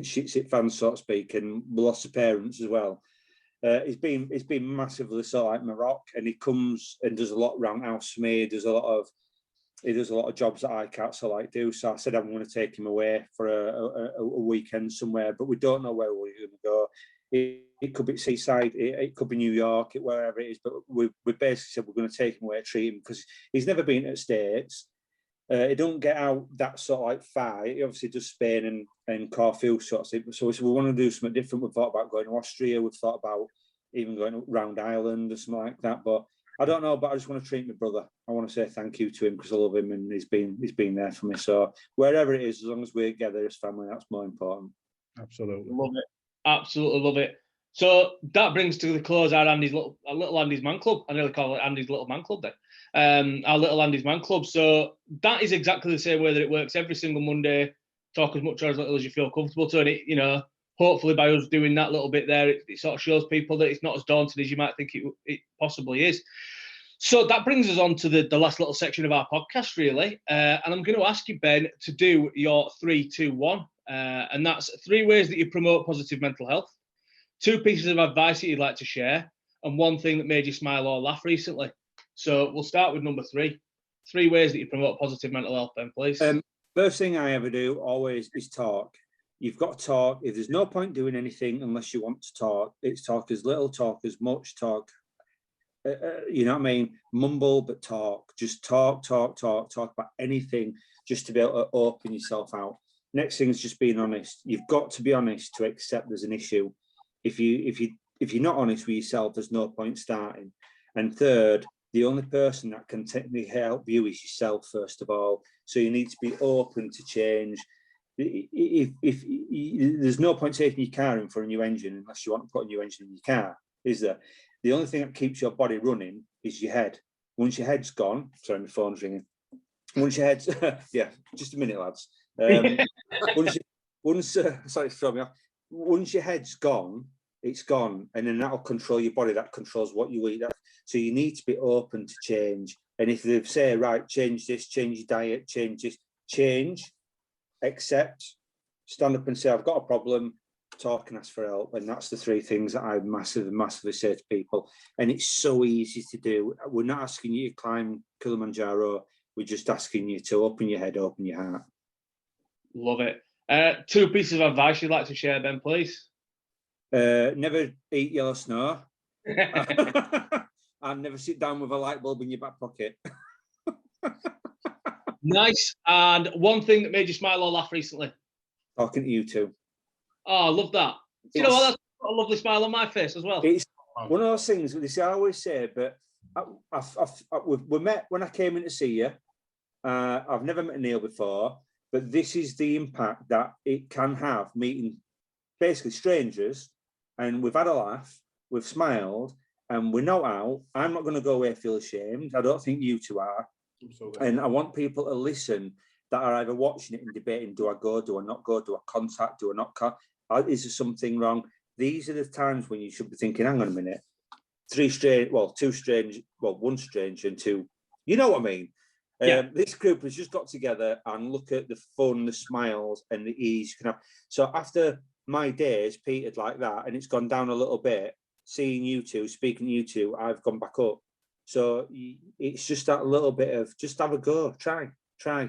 shit's hit fans, so to speak, and we lost a parents as well. It's been massively so like my rock, and he comes and does a lot around house for me. He does a lot of jobs that I can't so like do. So I said I'm going to take him away for a weekend somewhere, but we don't know where we're going to go. It could be seaside, it could be New York, wherever it is. But we basically said we're going to take him away, treat him, because he's never been to the States. He don't get out that sort of like far. He obviously does Spain and Corfu sort of thing. So we want to do something different. We've thought about going to Austria. We've thought about even going around Ireland or something like that. But I don't know. But I just want to treat my brother. I want to say thank you to him because I love him and he's been there for me. So wherever it is, as long as we're together as family, that's more important. Absolutely. Love it. Absolutely love it. So that brings to the close our little Andy's Man Club. I nearly call it Andy's Little Man Club then. Our little Andy's Man Club. So that is exactly the same way that it works every single Monday. Talk as much or as little as you feel comfortable to. And it, hopefully by us doing that little bit there, it sort of shows people that it's not as daunting as you might think it possibly is. So that brings us on to the last little section of our podcast, really. And I'm going to ask you, Ben, to do your 3, 2, 1. And that's 3 ways that you promote positive mental health, 2 pieces of advice that you'd like to share, and 1 thing that made you smile or laugh recently. So we'll start with number 3. 3 ways that you promote positive mental health, Ben, please. First thing I ever do always is talk. You've got to talk. If there's no point doing anything unless you want to talk, it's talk as little, talk as much, talk. You know what I mean? Mumble, but talk. Just talk about anything, just to be able to open yourself out. Next thing is just being honest. You've got to be honest to accept there's an issue. If you're not honest with yourself, there's no point starting. And third, the only person that can technically help you is yourself, first of all. So you need to be open to change. If there's no point taking your car in for a new engine unless you want to put a new engine in your car, is there? The only thing that keeps your body running is your head. Once your head's gone, sorry, my phone's ringing. Once your head's, yeah, just a minute, lads. Sorry to throw me off. Once your head's gone, it's gone, and then that'll control your body. That controls what you eat. So you need to be open to change. And if they say, right, change this, change your diet, change this, change, accept, stand up and say, I've got a problem, talk and ask for help. And that's the 3 things that I massively say to people. And it's so easy to do. We're not asking you to climb Kilimanjaro. We're just asking you to open your head, open your heart. Love it. 2 pieces of advice you'd like to share, Ben, please. Never eat yellow snow. And never sit down with a light bulb in your back pocket. Nice. And 1 thing that made you smile or laugh recently? Talking to you two. Oh, I love that. You know what? That's got a lovely smile on my face as well. It's one of those things, I always say, but we met when I came in to see you. I've never met Neil before, but this is the impact that it can have, meeting basically strangers, and we've had a laugh, we've smiled, and we're not out. I'm not going to go away feel ashamed. I don't think you two are. Absolutely. And I want people to listen that are either watching it and debating, do I go, do I not go, do I contact, do I not contact? Is there something wrong? These are the times when you should be thinking, hang on a minute, one strange and two, you know what I mean? Yeah. This group has just got together and look at the fun, the smiles and the ease you can have. So after my days petered like that, and it's gone down a little bit, seeing you two, speaking to you two, I've gone back up. So it's just that little bit of just have a go, try.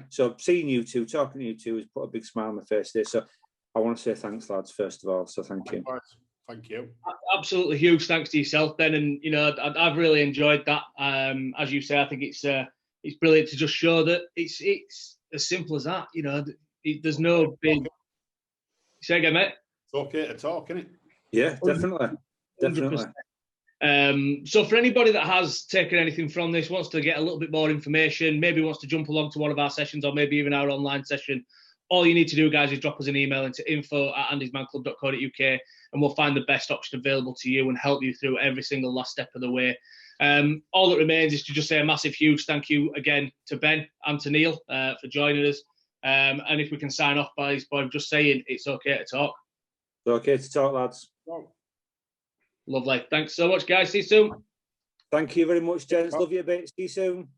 So seeing you two, talking to you two has put a big smile on my face there. So I want to say thanks, lads, first of all. So thank you. Thank you. Absolutely huge thanks to yourself, Ben. And, you know, I've really enjoyed that. As you say, I think it's brilliant to just show that it's as simple as that. You know, there's no big... Say again, mate? It's okay to talk, isn't it? Yeah, definitely. 100%. So for anybody that has taken anything from this, wants to get a little bit more information, maybe wants to jump along to one of our sessions or maybe even our online session, all you need to do, guys, is drop us an email into info@andysmanclub.co.uk and we'll find the best option available to you and help you through every single last step of the way. All that remains is to just say a massive, huge thank you again to Ben and to Neil for joining us. And if we can sign off by just saying it's okay to talk. It's okay to talk, lads. Lovely. Thanks so much, guys. See you soon. Thank you very much, gents. Love you a bit. See you soon.